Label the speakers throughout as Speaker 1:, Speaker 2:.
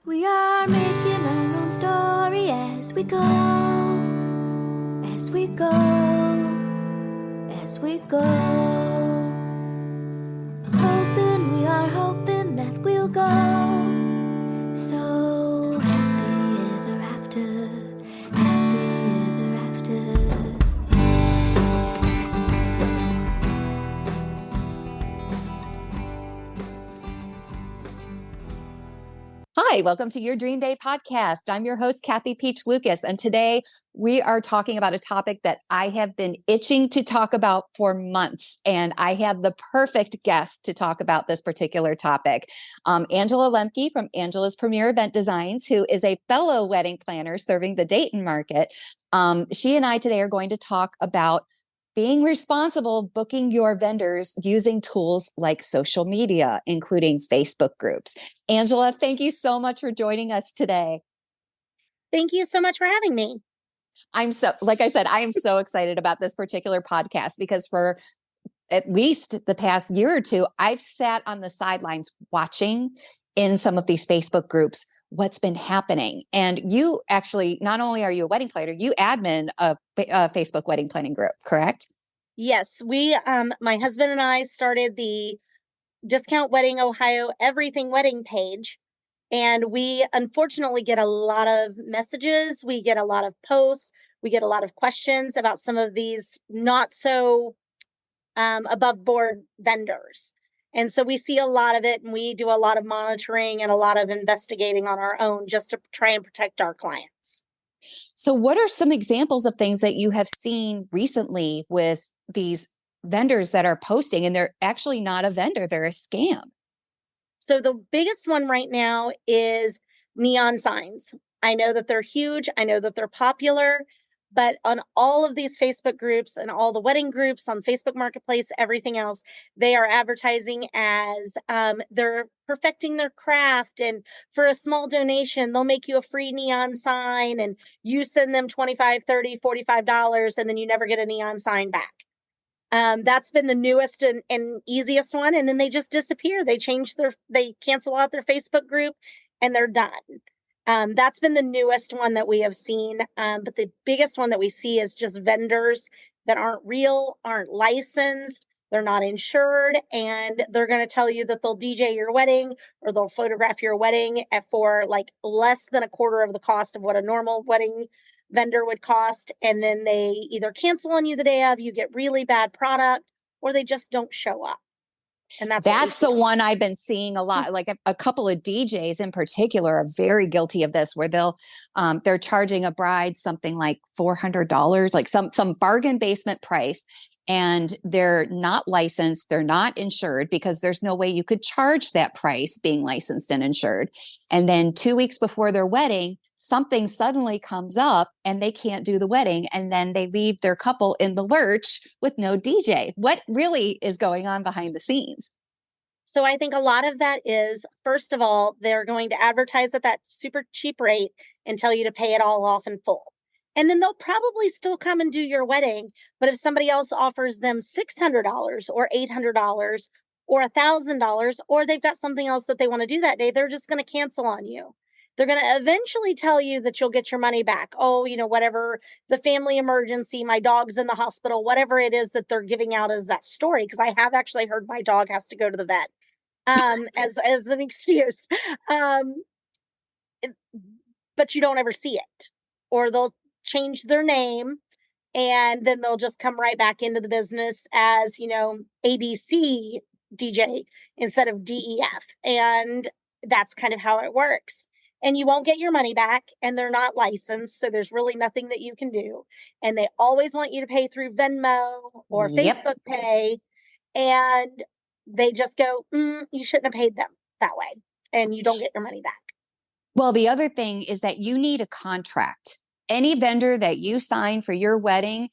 Speaker 1: We are making our own story as we go, as we go, as we go. Hoping, we are hoping that we'll go so happy ever after, happy ever after.
Speaker 2: Hi, welcome to your Dream Day podcast. I'm your host, Kathy Peach Lucas, and today we are talking about a topic that I have been itching to talk about for months, and I have the perfect guest to talk about this particular topic. Angela Lemke from Angela's Premier Event Designs, who is a fellow wedding planner serving the Dayton market. She and I today are going to talk about being responsible booking your vendors using tools like social media, including Facebook groups. Angela, thank you so much for joining us today.
Speaker 3: Thank you so much for having me.
Speaker 2: Like I said, I am so excited about this particular podcast because for at least the past year or two, I've sat on the sidelines watching in some of these Facebook groups what's been happening. And you actually, not only are you a wedding planner, you admin a Facebook wedding planning group, correct?
Speaker 3: Yes, my husband and I started the Discount Wedding Ohio Everything Wedding page. And we unfortunately get a lot of messages. We get a lot of posts. We get a lot of questions about some of these not so above board vendors. And so we see a lot of it, and we do a lot of monitoring and a lot of investigating on our own just to try and protect our clients.
Speaker 2: So, what are some examples of things that you have seen recently with these vendors that are posting, and they're actually not a vendor, they're a scam?
Speaker 3: So the biggest one right now is neon signs. I know that they're huge. I know that they're popular, but on all of these Facebook groups and all the wedding groups on Facebook Marketplace, everything else, they are advertising as they're perfecting their craft. And for a small donation, they'll make you a free neon sign and you send them $25, $30, $45, and then you never get a neon sign back. That's been the newest and easiest one. And then they just disappear. They cancel out their Facebook group and they're done. That's been the newest one that we have seen. But the biggest one that we see is just vendors that aren't real, aren't licensed, they're not insured, and they're going to tell you that they'll DJ your wedding or they'll photograph your wedding for like less than a quarter of the cost of what a normal wedding vendor would cost. And then they either cancel on you the day of, you get really bad product, or they just don't show up. And
Speaker 2: That's the one I've been seeing a lot. Like a couple of DJs in particular are very guilty of this, where they're charging a bride something like $400, like some bargain basement price, and they're not licensed, they're not insured, because there's no way you could charge that price being licensed and insured. And then 2 weeks before their wedding, something suddenly comes up and they can't do the wedding, and then they leave their couple in the lurch with no DJ. What really is going on behind the scenes?
Speaker 3: So I think a lot of that is, first of all, they're going to advertise at that super cheap rate and tell you to pay it all off in full. And then they'll probably still come and do your wedding. But if somebody else offers them $600 or $800 or $1,000, or they've got something else that they want to do that day, they're just going to cancel on you. They're going to eventually tell you that you'll get your money back. Oh, whatever, the family emergency, my dog's in the hospital, whatever it is that they're giving out as that story. Because I have actually heard my dog has to go to the vet as an excuse. But you don't ever see it. Or they'll change their name and then they'll just come right back into the business as, ABC DJ instead of DEF. And that's kind of how it works. And you won't get your money back, and they're not licensed. So there's really nothing that you can do. And they always want you to pay through Venmo or Facebook Pay. And they just go, you shouldn't have paid them that way. And you don't get your money back.
Speaker 2: Well, the other thing is that you need a contract. Any vendor that you sign for your wedding,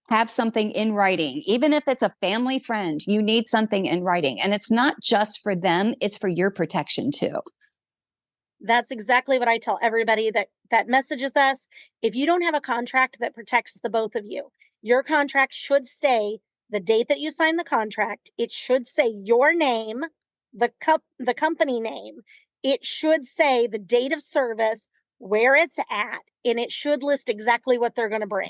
Speaker 2: have something in writing. Even if it's a family friend, you need something in writing. And it's not just for them, it's for your protection too.
Speaker 3: That's exactly what I tell everybody that messages us. If you don't have a contract that protects the both of you, your contract should say the date that you sign the contract. It should say your name, the company name, it should say the date of service, where it's at, and it should list exactly what they're going to bring.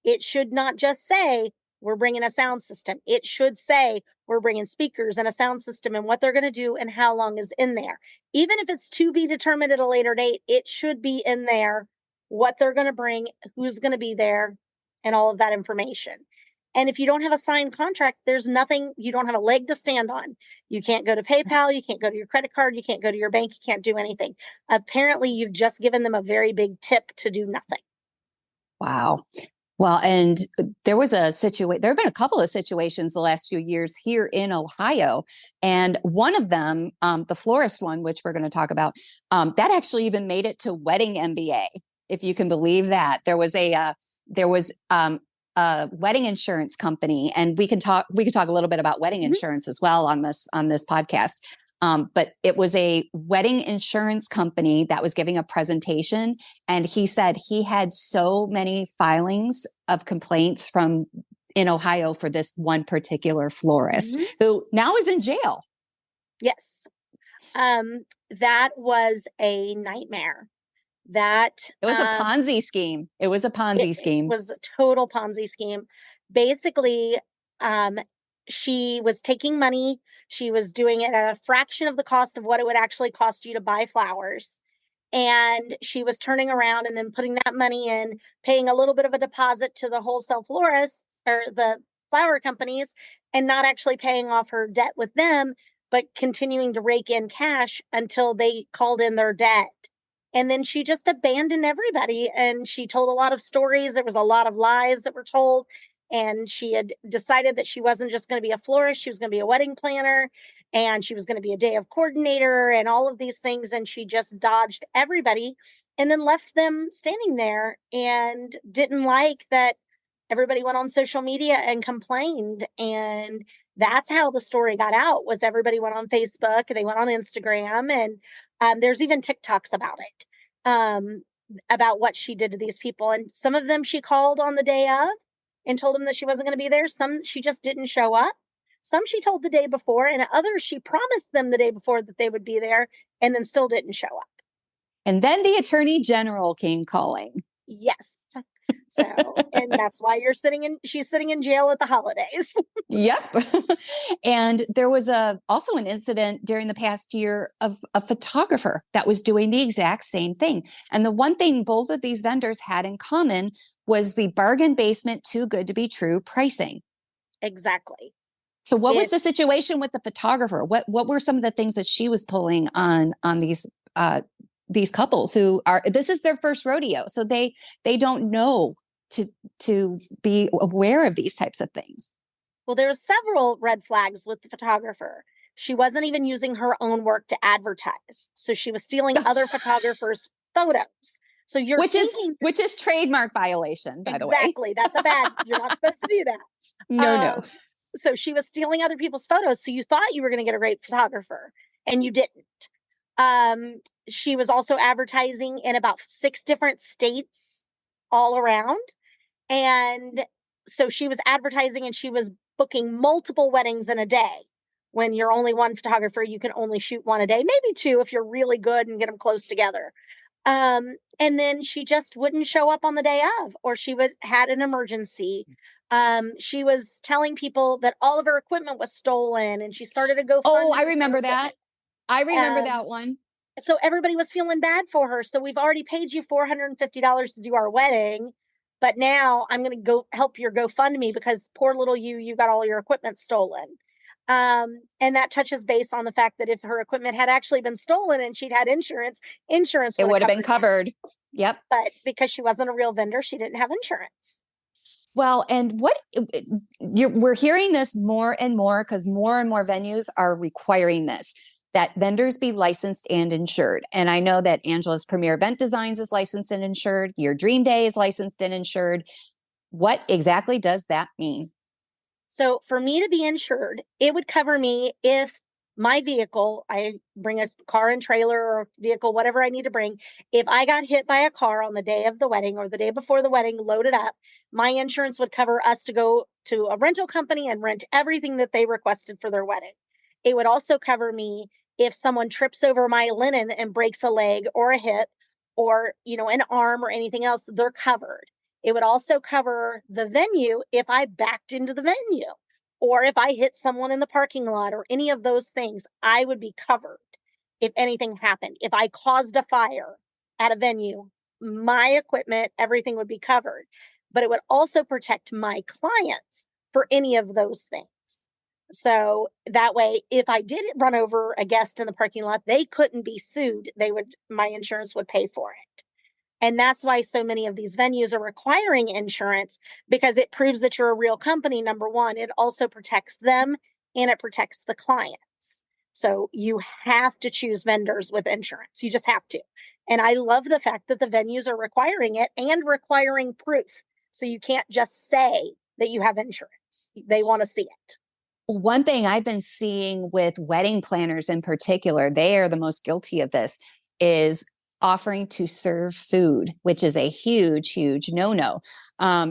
Speaker 3: It should not just say, we're bringing a sound system. It should say, we're bringing speakers and a sound system and what they're going to do and how long is in there. Even if it's to be determined at a later date, it should be in there what they're going to bring, who's going to be there, and all of that information. And if you don't have a signed contract, there's nothing, you don't have a leg to stand on. You can't go to PayPal, you can't go to your credit card, you can't go to your bank, you can't do anything. Apparently, you've just given them a very big tip to do nothing.
Speaker 2: Wow. Well, and there was a situation, there have been a couple of situations the last few years here in Ohio. And one of them, the florist one, which we're going to talk about, that actually even made it to Wedding MBA, if you can believe that. There was a wedding insurance company, and we could talk a little bit about wedding insurance as well on this podcast. But it was a wedding insurance company that was giving a presentation. And he said he had so many filings of complaints in Ohio for this one particular florist who now is in jail.
Speaker 3: Yes. That was a nightmare. It
Speaker 2: was a Ponzi scheme. It was a Ponzi scheme.
Speaker 3: It was a total Ponzi scheme. Basically, she was taking money. She was doing it at a fraction of the cost of what it would actually cost you to buy flowers. And she was turning around and then putting that money in, paying a little bit of a deposit to the wholesale florists or the flower companies, and not actually paying off her debt with them, but continuing to rake in cash until they called in their debt. And then she just abandoned everybody. And she told a lot of stories. There was a lot of lies that were told. And she had decided that she wasn't just going to be a florist. She was going to be a wedding planner. And she was going to be a day of coordinator and all of these things. And she just dodged everybody and then left them standing there and didn't like that everybody went on social media and complained. And that's how the story got out, was everybody went on Facebook, they went on Instagram, and there's even TikToks about it, about what she did to these people. And some of them she called on the day of and told them that she wasn't going to be there. Some she just didn't show up. Some she told the day before, and others she promised them the day before that they would be there and then still didn't show up.
Speaker 2: And then the attorney general came calling.
Speaker 3: Yes. So, and that's why she's sitting in jail at the holidays.
Speaker 2: Yep. And there was also an incident during the past year of a photographer that was doing the exact same thing. And the one thing both of these vendors had in common was the bargain basement, too good to be true pricing.
Speaker 3: Exactly.
Speaker 2: So what was the situation with the photographer? What were some of the things that she was pulling on these couples who this is their first rodeo, so they don't know to be aware of these types of things?
Speaker 3: Well, there were several red flags with the photographer. She wasn't even using her own work to advertise, so she was stealing other photographers' photos. So
Speaker 2: which is trademark violation, by the way.
Speaker 3: Exactly, that's a bad. You're not supposed to do that.
Speaker 2: No.
Speaker 3: So she was stealing other people's photos. So you thought you were going to get a great photographer, and you didn't. She was also advertising in about 6 different states all around. And so she was advertising and she was booking multiple weddings in a day. When you're only one photographer, you can only shoot one a day, maybe 2 if you're really good and get them close together. And then she just wouldn't show up on the day of, or she had an emergency. She was telling people that all of her equipment was stolen, and she started a GoFundMe.
Speaker 2: Oh, I remember that. I remember that one.
Speaker 3: So everybody was feeling bad for her. So we've already paid you $450 to do our wedding, but now I'm going to go help your GoFundMe because poor little you got all your equipment stolen. And that touches base on the fact that if her equipment had actually been stolen and she'd had insurance
Speaker 2: it would have been covered. Yep.
Speaker 3: But because she wasn't a real vendor, she didn't have insurance.
Speaker 2: Well, and we're hearing this more and more because more and more venues are requiring this, that vendors be licensed and insured. And I know that Angela's Premier Event Designs is licensed and insured. Your Dream Day is licensed and insured. What exactly does that mean?
Speaker 3: So for me to be insured, it would cover me if my vehicle, I bring a car and trailer or vehicle, whatever I need to bring. If I got hit by a car on the day of the wedding or the day before the wedding, loaded up, my insurance would cover us to go to a rental company and rent everything that they requested for their wedding. It would also cover me if someone trips over my linen and breaks a leg or a hip or, an arm or anything else, they're covered. It would also cover the venue if I backed into the venue or if I hit someone in the parking lot or any of those things, I would be covered if anything happened. If I caused a fire at a venue, my equipment, everything would be covered. But it would also protect my clients for any of those things. So that way, if I did run over a guest in the parking lot, they couldn't be sued. My insurance would pay for it. And that's why so many of these venues are requiring insurance, because it proves that you're a real company. Number one, it also protects them and it protects the clients. So you have to choose vendors with insurance. You just have to. And I love the fact that the venues are requiring it and requiring proof. So you can't just say that you have insurance. They want to see it.
Speaker 2: One thing I've been seeing with wedding planners in particular, they are the most guilty of this, is offering to serve food, which is a huge, huge no-no.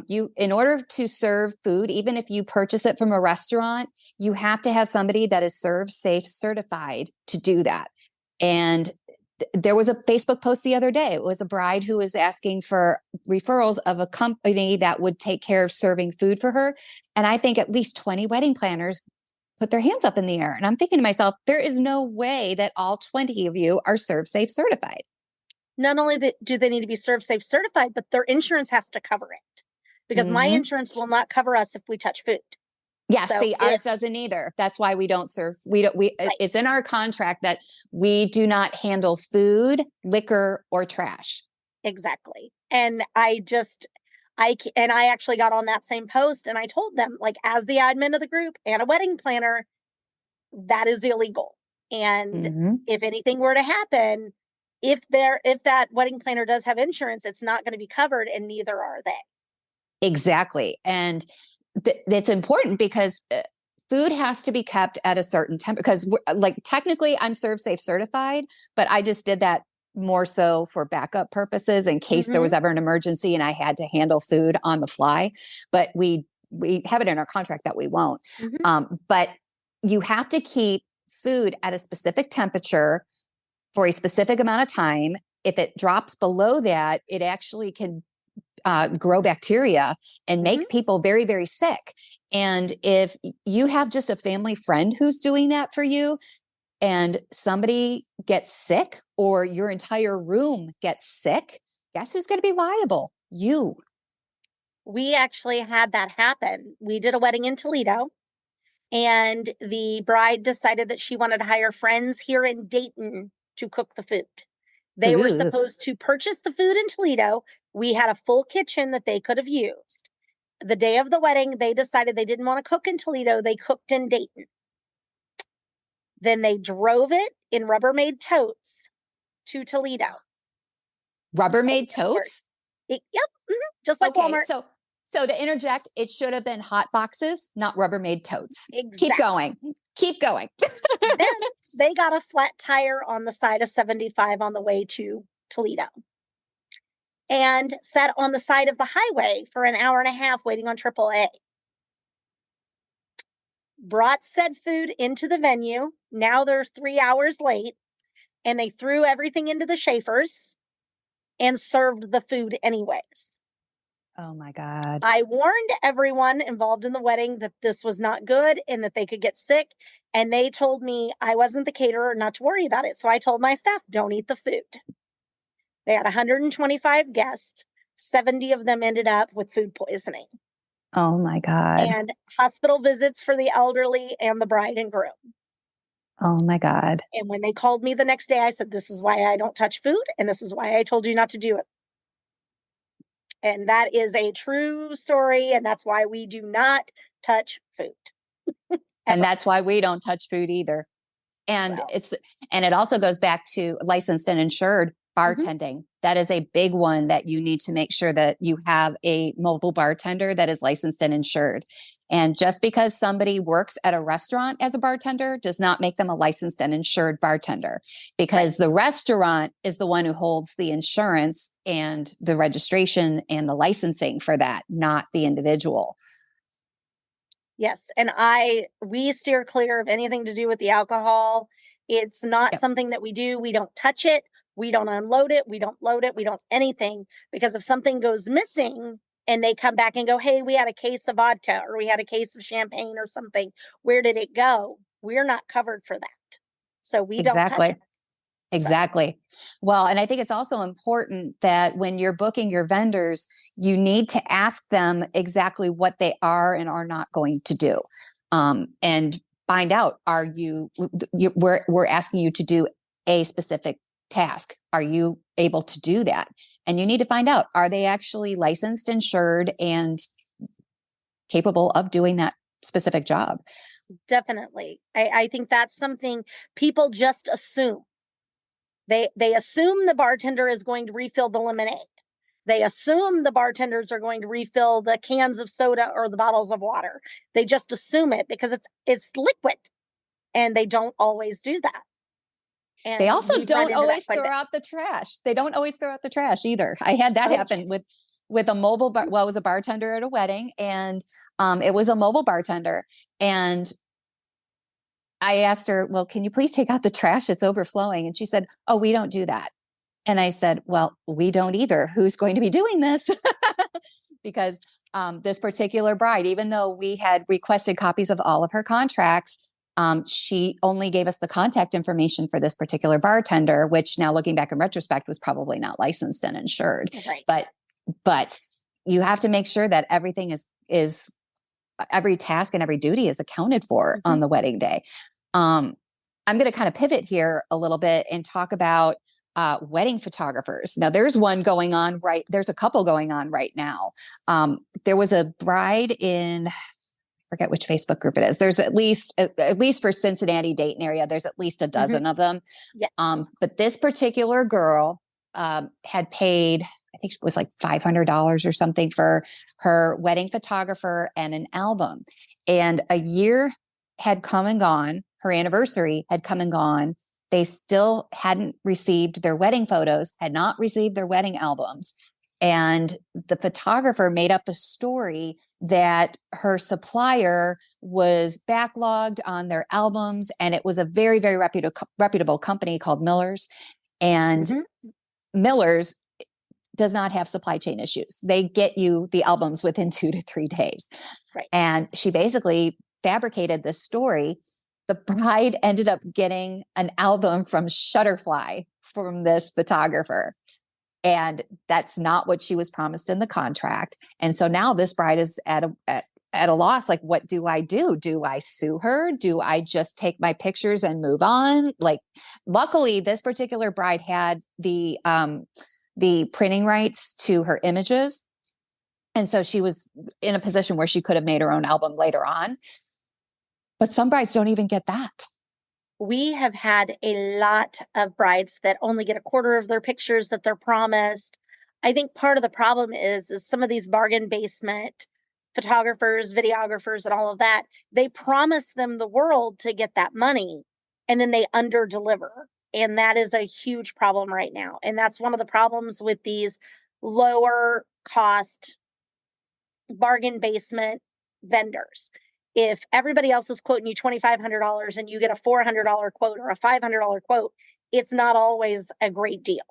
Speaker 2: In order to serve food, even if you purchase it from a restaurant, you have to have somebody that is Serve Safe certified to do that. And there was a Facebook post the other day. It was a bride who was asking for referrals of a company that would take care of serving food for her. And I think at least 20 wedding planners put their hands up in the air. And I'm thinking to myself, there is no way that all 20 of you are Serve Safe certified.
Speaker 3: Not only do they need to be Serve Safe certified, but their insurance has to cover it, because my insurance will not cover us if we touch food.
Speaker 2: Yeah, so see, ours doesn't either. That's why we don't serve. Right. It's in our contract that we do not handle food, liquor, or trash.
Speaker 3: Exactly. And I actually got on that same post and I told them, like, as the admin of the group and a wedding planner, that is illegal. And if anything were to happen, if that wedding planner does have insurance, it's not going to be covered, and neither are they.
Speaker 2: Exactly. And it's important because food has to be kept at a certain temperature, because like technically I'm Serve Safe certified, but I just did that more so for backup purposes in case there was ever an emergency and I had to handle food on the fly. But we have it in our contract that we won't. But you have to keep food at a specific temperature for a specific amount of time. If it drops below that, it actually can grow bacteria and make people very, very sick. And if you have just a family friend who's doing that for you and somebody gets sick or your entire room gets sick, guess who's going to be liable? You.
Speaker 3: We actually had that happen. We did a wedding in Toledo, and the bride decided that she wanted to hire friends here in Dayton to cook the food. They were supposed to purchase the food in Toledo. We had a full kitchen that they could have used. The day of the wedding, they decided they didn't want to cook in Toledo. They cooked in Dayton. Then they drove it in Rubbermaid totes to Toledo.
Speaker 2: Rubbermaid totes?
Speaker 3: Yep. Just like Walmart.
Speaker 2: So to interject, it should have been hot boxes, not Rubbermaid totes.
Speaker 3: Exactly.
Speaker 2: Keep going.
Speaker 3: Then they got a flat tire on the side of 75 on the way to Toledo and sat on the side of the highway for an hour and a half waiting on AAA. Brought said food into the venue. Now they're 3 hours late, and they threw everything into the Schaefer's and served the food anyways.
Speaker 2: Oh my God.
Speaker 3: I warned everyone involved in the wedding that this was not good and that they could get sick. And they told me I wasn't the caterer, not to worry about it. So I told my staff, don't eat the food. They had 125 guests. 70 of them ended up with food poisoning.
Speaker 2: Oh my God.
Speaker 3: And hospital visits for the elderly and the bride and groom.
Speaker 2: Oh my God.
Speaker 3: And when they called me the next day, I said, this is why I don't touch food. And this is why I told you not to do it. And that is a true story. And that's why we do not touch food.
Speaker 2: And that's why we don't touch food either. And it also goes back to licensed and insured bartending. That is a big one that you need to make sure that you have a mobile bartender that is licensed and insured. And just because somebody works at a restaurant as a bartender does not make them a licensed and insured bartender, because the restaurant is the one who holds the insurance and the registration and the licensing for that, not the individual.
Speaker 3: Yes. And we steer clear of anything to do with the alcohol. It's not
Speaker 2: Yep.
Speaker 3: something that we do. We don't touch it. We don't unload it. We don't load it. We don't anything, because if something goes missing and they come back and go, hey, we had a case of vodka or we had a case of champagne or something, where did it go? We're not covered for that. So we don't touch it.
Speaker 2: Exactly. Exactly. Well, and I think it's also important that when you're booking your vendors, you need to ask them exactly what they are and are not going to do. And find out, we're asking you to do a specific task. Are you able to do that? And you need to find out, are they actually licensed, insured, and capable of doing that specific job?
Speaker 3: Definitely. I think that's something people just assume. They assume the bartender is going to refill the lemonade. They assume the bartenders are going to refill the cans of soda or the bottles of water. They just assume it because it's liquid, and they don't always do that.
Speaker 2: They
Speaker 3: And
Speaker 2: also
Speaker 3: we've run
Speaker 2: don't
Speaker 3: into that
Speaker 2: always
Speaker 3: quite a
Speaker 2: throw
Speaker 3: bit.
Speaker 2: out the trash. They don't always throw out the trash either. I had that
Speaker 3: Oh,
Speaker 2: happen
Speaker 3: yes.
Speaker 2: with a mobile bar. Well, I was a bartender at a wedding, and it was a mobile bartender. And I asked her, well, can you please take out the trash? It's overflowing. And she said, oh, we don't do that. And I said, well, we don't either. Who's going to be doing this? Because this particular bride, even though we had requested copies of all of her contracts, she only gave us the contact information for this particular bartender, which now looking back in retrospect was probably not licensed and insured.
Speaker 3: Right.
Speaker 2: But you have to make sure that everything is every task and every duty is accounted for on the wedding day. I'm going to kind of pivot here a little bit and talk about wedding photographers. Now, there's one going on there's a couple going on right now. There was a bride in, I forget which Facebook group it is. There's at least for Cincinnati, Dayton area, there's at least a dozen of them.
Speaker 3: Yes.
Speaker 2: But this particular girl had paid, I think it was like $500 or something for her wedding photographer and an album. And a year had come and gone. Her anniversary had come and gone. They still hadn't received their wedding photos, had not received their wedding albums. And the photographer made up a story that her supplier was backlogged on their albums, and it was a very, very reputable company called Miller's. And Miller's does not have supply chain issues. They get you the albums within 2 to 3 days.
Speaker 3: Right.
Speaker 2: And she basically fabricated this story. The bride ended up getting an album from Shutterfly from this photographer. And that's not what she was promised in the contract. And so now this bride is at a loss. Like, what do I do? Do I sue her? Do I just take my pictures and move on? Like, luckily, this particular bride had the printing rights to her images. And so she was in a position where she could have made her own album later on. But some brides don't even get that.
Speaker 3: We have had a lot of brides that only get a quarter of their pictures that they're promised. I think part of the problem is some of these bargain basement photographers, videographers, and all of that, they promise them the world to get that money, and then they under deliver. And that is a huge problem right now. And that's one of the problems with these lower cost bargain basement vendors. If everybody else is quoting you $2,500 and you get a $400 quote or a $500 quote, it's not always a great deal.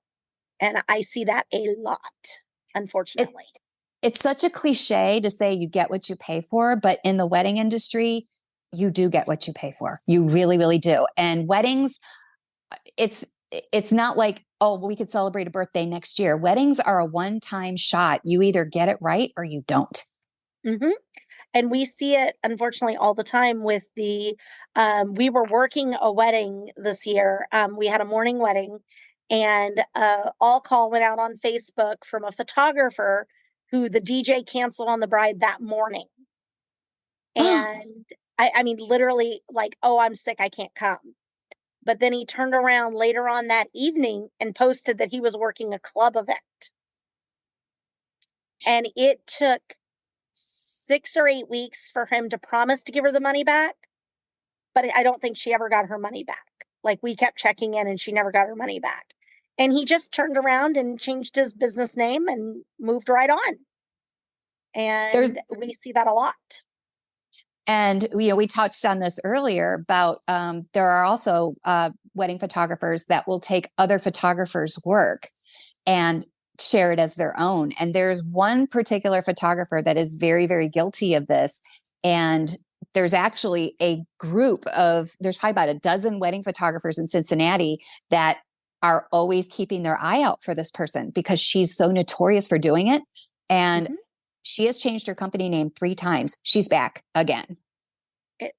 Speaker 3: And I see that a lot, unfortunately.
Speaker 2: It's such a cliche to say you get what you pay for, but in the wedding industry, you do get what you pay for. You really, really do. And weddings, it's not like, oh, we could celebrate a birthday next year. Weddings are a one-time shot. You either get it right or you don't.
Speaker 3: And we see it, unfortunately, all the time with we were working a wedding this year. We had a morning wedding, and all call went out on Facebook from a photographer who the DJ canceled on the bride that morning. And I mean, literally like, oh, I'm sick, I can't come. But then he turned around later on that evening and posted that he was working a club event. And it took 6 or 8 weeks for him to promise to give her the money back. But I don't think she ever got her money back. Like, we kept checking in and she never got her money back. And he just turned around and changed his business name and moved right on. And we see that a lot.
Speaker 2: And we touched on this earlier about there are also wedding photographers that will take other photographers' work and share it as their own. And there's one particular photographer that is very, very guilty of this. And there's actually there's probably about a dozen wedding photographers in Cincinnati that are always keeping their eye out for this person because she's so notorious for doing it. And
Speaker 3: Mhm.
Speaker 2: she has changed her company name 3 times. She's back again.
Speaker 3: It,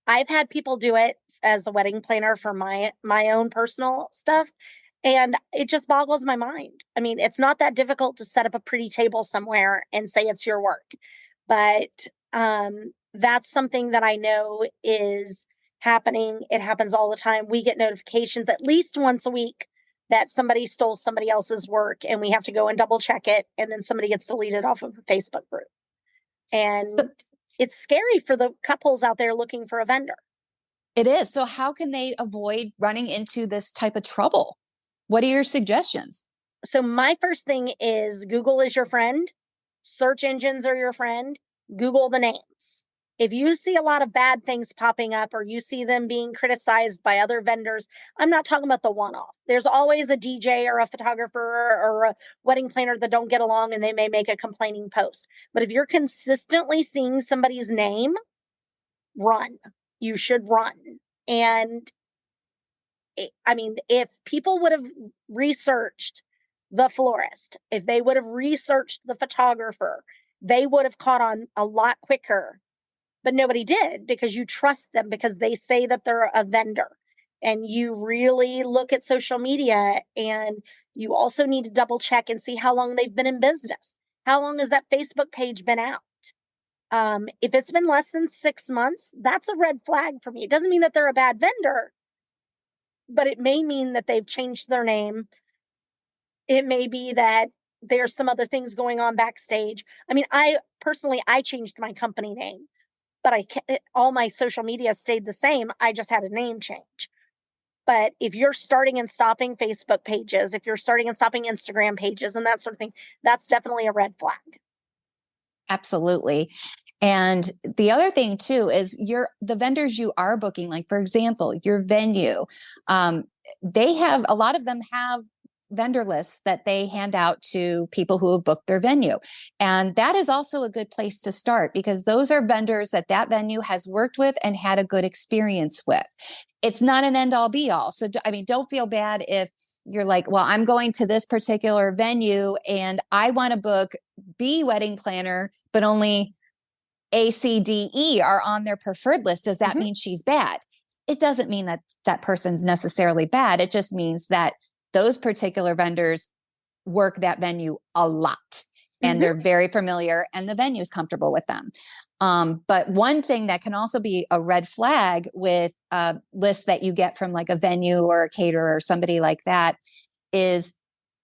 Speaker 3: I've had people do it as a wedding planner for my own personal stuff, and it just boggles my mind. I mean, it's not that difficult to set up a pretty table somewhere and say it's your work. But that's something that I know is happening. It happens all the time. We get notifications at least once a week that somebody stole somebody else's work, and we have to go and double check it, and then somebody gets deleted off of a Facebook group.
Speaker 2: So
Speaker 3: And it's scary for the couples out there looking for a vendor.
Speaker 2: it is. So how can they avoid running into this type of trouble? What are your suggestions?
Speaker 3: So my first thing is Google is your friend. Search engines are your friend. Google the names. If you see a lot of bad things popping up or you see them being criticized by other vendors, I'm not talking about the one off. There's always a DJ or a photographer or a wedding planner that don't get along and they may make a complaining post. But if you're consistently seeing somebody's name, run. You should run. And I mean, if people would have researched the florist, if they would have researched the photographer, they would have caught on a lot quicker. But nobody did because you trust them because they say that they're a vendor. And you really look at social media, and you also need to double check and see how long they've been in business. How long has that Facebook page been out? If it's been less than 6 months, that's a red flag for me. It doesn't mean that they're a bad vendor, but it may mean that they've changed their name. It may be that there's some other things going on backstage. I mean, I personally, I changed my company name, but all my social media stayed the same. I just had a name change. But if you're starting and stopping Facebook pages, if you're starting and stopping Instagram pages and that sort of thing, that's definitely a red flag.
Speaker 2: Absolutely. And the other thing too is the vendors you are booking, like for example, your venue, they have a lot of them have vendor lists that they hand out to people who have booked their venue. And that is also a good place to start because those are vendors that venue has worked with and had a good experience with. It's not an end all be all. So, I mean, don't feel bad if you're like, well, I'm going to this particular venue and I want to book B wedding planner, but only A, C, D, E are on their preferred list. Does that mean she's bad? It doesn't mean that that person's necessarily bad. It just means that those particular vendors work that venue a lot and they're very familiar and the venue's comfortable with them. But one thing that can also be a red flag with lists that you get from like a venue or a caterer or somebody like that is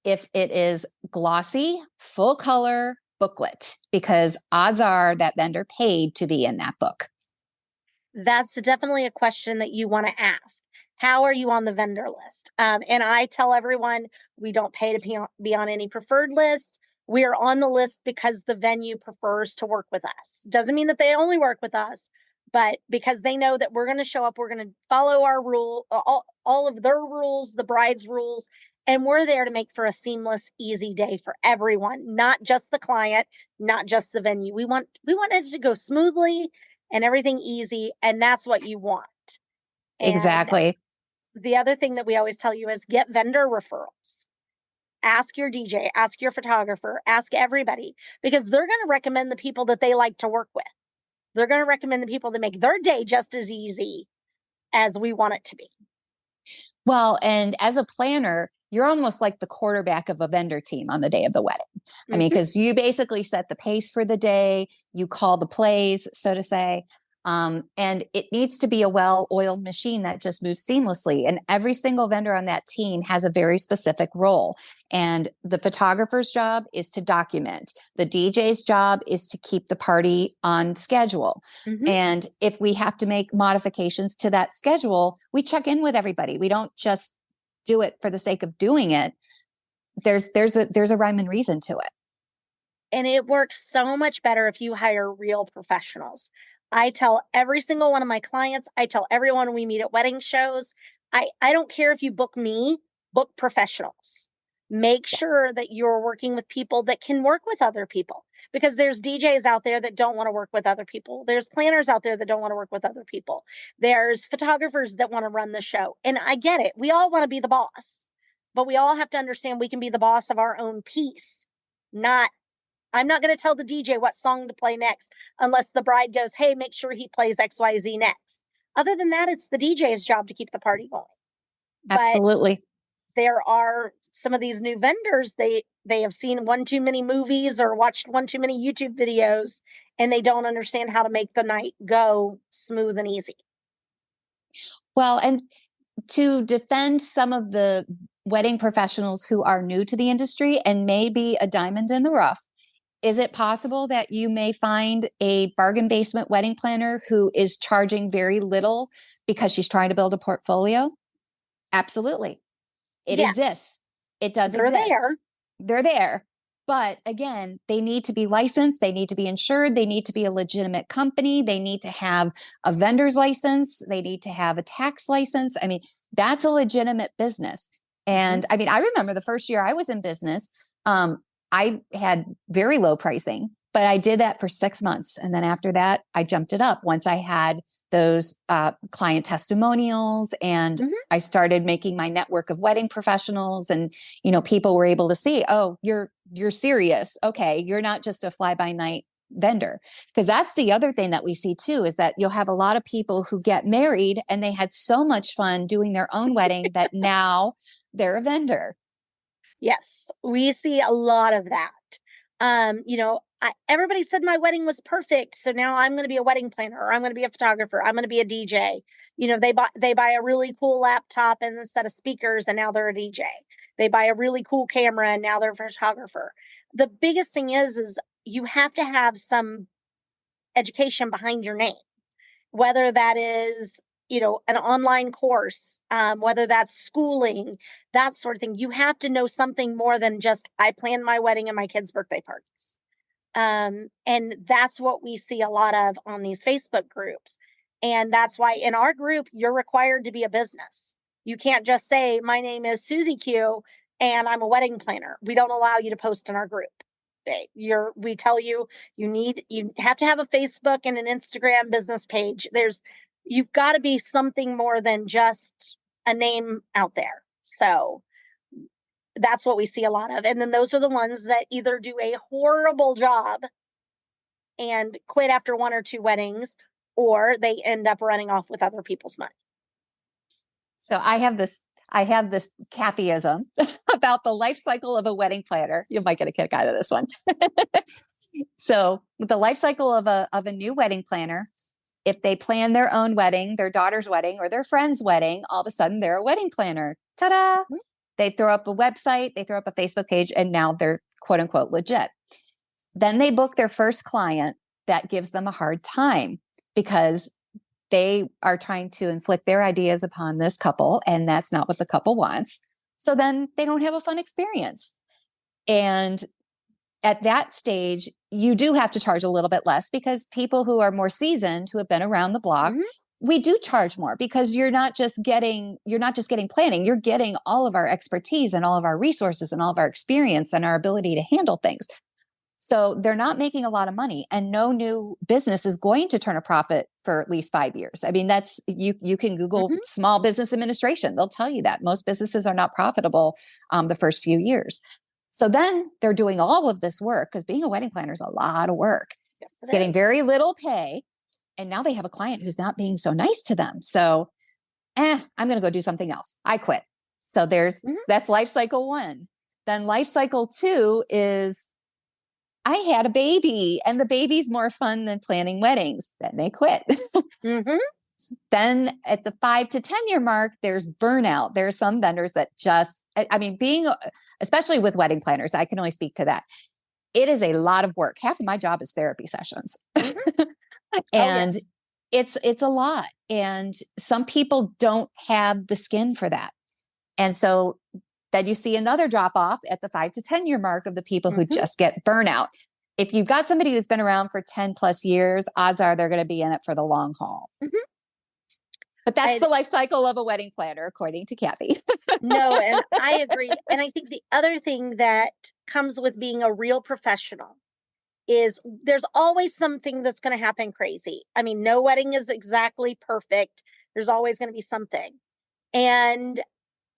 Speaker 2: if it is glossy, full color booklet, because odds are that vendor paid to be in that book.
Speaker 3: That's definitely a question that you want to ask. How are you on the vendor list? And I tell everyone we don't pay to be on any preferred lists. We are on the list because the venue prefers to work with us. Doesn't mean that they only work with us, but because they know that we're going to show up, we're going to follow our rule, all of their rules, the bride's rules, and we're there to make for a seamless, easy day for everyone, not just the client, not just the venue. We want it to go smoothly and everything easy, and that's what you want. And
Speaker 2: Exactly.
Speaker 3: the other thing that we always tell you is get vendor referrals. Ask your DJ, ask your photographer, ask everybody, because they're going to recommend the people that they like to work with. They're going to recommend the people that make their day just as easy as we want it to be.
Speaker 2: Well, and as a planner, you're almost like the quarterback of a vendor team on the day of the wedding. I mean, because you basically set the pace for the day, you call the plays, so to say. And it needs to be a well-oiled machine that just moves seamlessly. And every single vendor on that team has a very specific role. And the photographer's job is to document. The DJ's job is to keep the party on schedule. And if we have to make modifications to that schedule, we check in with everybody. We don't just do it for the sake of doing it. There's a rhyme and reason to it.
Speaker 3: And it works so much better if you hire real professionals. I tell every single one of my clients, I tell everyone we meet at wedding shows, I don't care if you book me, book professionals. Make sure that you're working with people that can work with other people, because there's DJs out there that don't want to work with other people. There's planners out there that don't want to work with other people. There's photographers that want to run the show. And I get it. We all want to be the boss, but we all have to understand we can be the boss of our own piece. Not, I'm not going to tell the DJ what song to play next unless the bride goes, hey, make sure he plays XYZ next. Other than that, it's the DJ's job to keep the party going. But
Speaker 2: Absolutely.
Speaker 3: there are some of these new vendors, they have seen one too many movies or watched one too many YouTube videos, and they don't understand how to make the night go smooth and easy.
Speaker 2: Well, and to defend some of the wedding professionals who are new to the industry and may be a diamond in the rough, is it possible that you may find a bargain basement wedding planner who is charging very little because she's trying to build a portfolio? Absolutely. It
Speaker 3: Yes,
Speaker 2: exists. It does
Speaker 3: they're
Speaker 2: exist.
Speaker 3: there.
Speaker 2: They're there. But again, they need to be licensed. They need to be insured. They need to be a legitimate company. They need to have a vendor's license. They need to have a tax license. I mean, that's a legitimate business. And I mean, I remember the first year I was in business, I had very low pricing, but I did that for 6 months. And then after that, I jumped it up once I had those client testimonials, and I started making my network of wedding professionals, and, you know, people were able to see, oh, you're serious. Okay. You're not just a fly by night vendor. Because that's the other thing that we see too, is that you'll have a lot of people who get married and they had so much fun doing their own wedding that now they're a vendor.
Speaker 3: Yes, we see a lot of that. You know, everybody said my wedding was perfect, so now I'm going to be a wedding planner, or I'm going to be a photographer, I'm going to be a DJ. You know, they buy a really cool laptop and a set of speakers, and now they're a DJ. They buy a really cool camera, and now they're a photographer. The biggest thing is you have to have some education behind your name, whether that is, you know, an online course, whether that's schooling, that sort of thing. You have to know something more than just, I planned my wedding and my kids' birthday parties. And that's what we see a lot of on these Facebook groups. And that's why in our group, you're required to be a business. You can't just say, my name is Susie Q and I'm a wedding planner. We don't allow you to post in our group. We tell you you have to have a Facebook and an Instagram business page. You've got to be something more than just a name out there. So that's what we see a lot of. And then those are the ones that either do a horrible job and quit after one or two weddings, or they end up running off with other people's money.
Speaker 2: So I have this Kathyism about the life cycle of a wedding planner. You might get a kick out of this one. So with the life cycle of a new wedding planner, if they plan their own wedding, their daughter's wedding, or their friend's wedding, all of a sudden they're a wedding planner. Ta-da! Mm-hmm. They throw up a website, they throw up a Facebook page, and now they're quote unquote legit. Then they book their first client that gives them a hard time because they are trying to inflict their ideas upon this couple, and that's not what the couple wants. So then they don't have a fun experience. And at that stage, you do have to charge a little bit less, because people who are more seasoned, who have been around the block, we do charge more, because you're not just getting planning, you're getting all of our expertise and all of our resources and all of our experience and our ability to handle things. So they're not making a lot of money, and no new business is going to turn a profit for at least 5 years. I mean, that's, you can Google small business administration. They'll tell you that most businesses are not profitable the first few years. So then they're doing all of this work, because being a wedding planner is a lot of work, getting very little pay. And now they have a client who's not being so nice to them. So, I'm going to go do something else. I quit. So that's life cycle 1. Then life cycle 2 is, I had a baby, and the baby's more fun than planning weddings. Then they quit. Then at the 5 to 10 year mark, there's burnout. There are some vendors that just, I mean, especially with wedding planners, I can only speak to that. It is a lot of work. Half of my job is therapy sessions. And it's a lot. And some people don't have the skin for that. And so then you see another drop off at the 5 to 10 year mark of the people who just get burnout. if you've got somebody who's been around for 10 plus years, odds are they're going to be in it for the long haul.
Speaker 3: Mhm.
Speaker 2: But that's the life cycle of a wedding planner, according to Kathy.
Speaker 3: No, and I agree. And I think the other thing that comes with being a real professional is there's always something that's going to happen crazy. I mean, no wedding is exactly perfect. There's always going to be something. And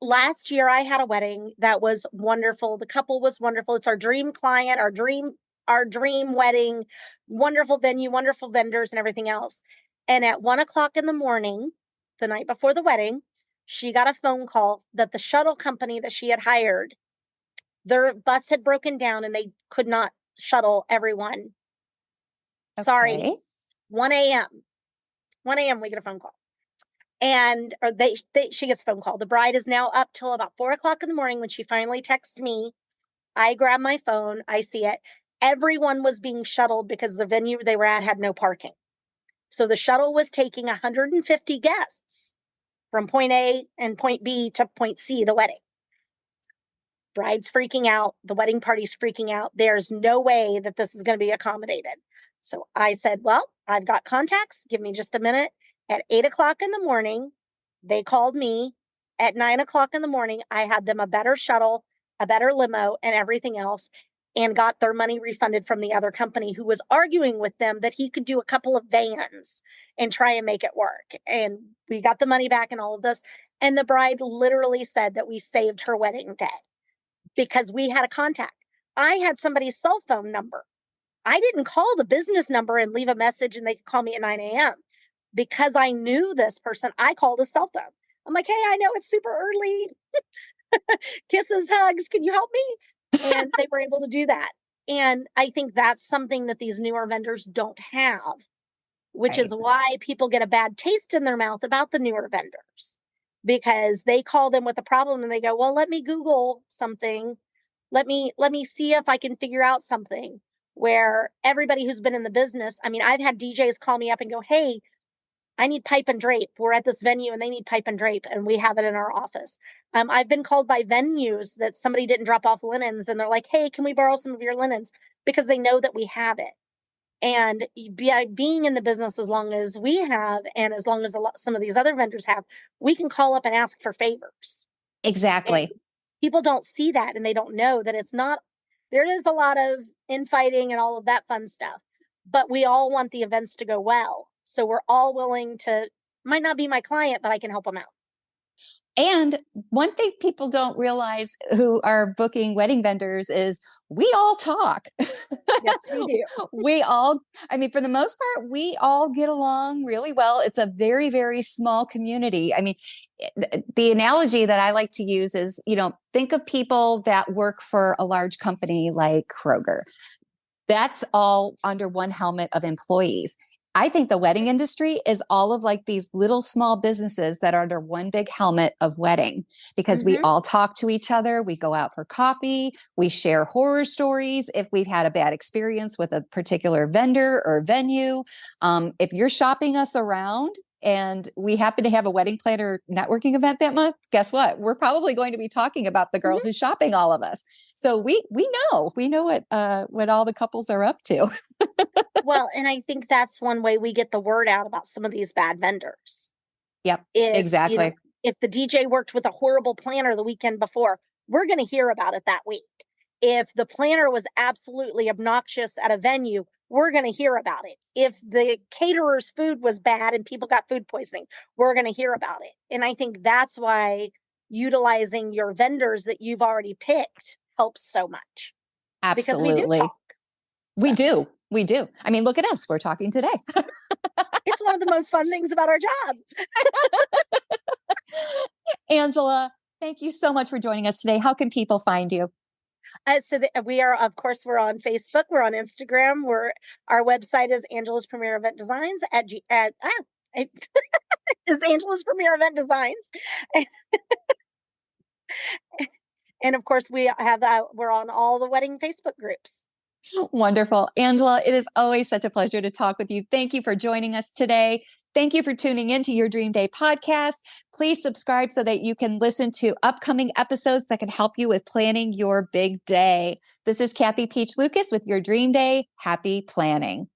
Speaker 3: last year I had a wedding that was wonderful. The couple was wonderful. It's our dream client, our dream wedding, wonderful venue, wonderful vendors and everything else. And at 1 o'clock in the morning, the night before the wedding, she got a phone call that the shuttle company that she had hired, their bus had broken down and they could not shuttle everyone. Sorry,
Speaker 2: Okay.
Speaker 3: 1 a.m. 1 a.m. we get a phone call. And or she gets a phone call. The bride is now up till about 4 o'clock in the morning when she finally texts me. I grab my phone, I see it. Everyone was being shuttled because the venue they were at had no parking. So the shuttle was taking 150 guests from point A and point B to point C, the wedding. Bride's freaking out. The wedding party's freaking out. There's no way that this is going to be accommodated. So I said, well, I've got contacts. Give me just a minute. At 8 o'clock in the morning, they called me. At 9 o'clock in the morning, I had them a better shuttle, a better limo, and everything else, and got their money refunded from the other company who was arguing with them that he could do a couple of vans and try and make it work. And we got the money back and all of this. And the bride literally said that we saved her wedding day because we had a contact. I had somebody's cell phone number. I didn't call the business number and leave a message and they could call me at 9 a.m. Because I knew this person. I called a cell phone. I'm like, hey, I know it's super early. Kisses, hugs, can you help me? And they were able to do that. And I think that's something that these newer vendors don't have, which
Speaker 2: Right.
Speaker 3: is why people get a bad taste in their mouth about the newer vendors because they call them with a problem and they go, well, let me Google something. Let me see if I can figure out something. Where everybody who's been in the business, I mean, I've had DJs call me up and go, hey, I need pipe and drape. We're at this venue and they need pipe and drape, and we have it in our office. I've been called by venues that somebody didn't drop off linens and they're like, hey, can we borrow some of your linens? Because they know that we have it. And being in the business as long as we have, and as long as some of these other vendors have, we can call up and ask for favors. And
Speaker 2: Exactly.
Speaker 3: people don't see that and they don't know that it's not, there is a lot of infighting and all of that fun stuff, but we all want the events to go well. So we're all willing to, might not be my client, but I can help them out.
Speaker 2: And one thing people don't realize who are booking wedding vendors is we all talk.
Speaker 3: Yes, we do.
Speaker 2: We all, I mean, for the most part, we all get along really well. It's a very, very small community. I mean, the analogy that I like to use is, think of people that work for a large company like Kroger. That's all under one helmet of employees. I think the wedding industry is all of like these little small businesses that are under one big helmet of wedding because we all talk to each other. We go out for coffee. We share horror stories if we've had a bad experience with a particular vendor or venue. If you're shopping us around and we happen to have a wedding planner networking event that month, guess what? We're probably going to be talking about the girl who's shopping all of us. So we know what all the couples are up to.
Speaker 3: Well, and I think that's one way we get the word out about some of these bad vendors.
Speaker 2: Yep,
Speaker 3: If,
Speaker 2: exactly.
Speaker 3: if the DJ worked with a horrible planner the weekend before, we're going to hear about it that week. If the planner was absolutely obnoxious at a venue, we're going to hear about it. If the caterer's food was bad and people got food poisoning, we're going to hear about it. And I think that's why utilizing your vendors that you've already picked helps so much. Because we do
Speaker 2: Absolutely.
Speaker 3: talk.
Speaker 2: We do. We do. I mean, look at us. We're talking today.
Speaker 3: It's one of the most fun things about our job.
Speaker 2: Angela, thank you so much for joining us today. How can people find you?
Speaker 3: We are, of course, we're on Facebook, we're on Instagram, our website is Angela's Premier Event Designs is Angela's Premier Event Designs, and of course we're on all the wedding Facebook groups.
Speaker 2: Wonderful. Angela, it is always such a pleasure to talk with you. Thank you for joining us today. Thank you for tuning in to Your Dream Day podcast. Please subscribe so that you can listen to upcoming episodes that can help you with planning your big day. This is Kathy Peach Lucas with Your Dream Day. Happy planning.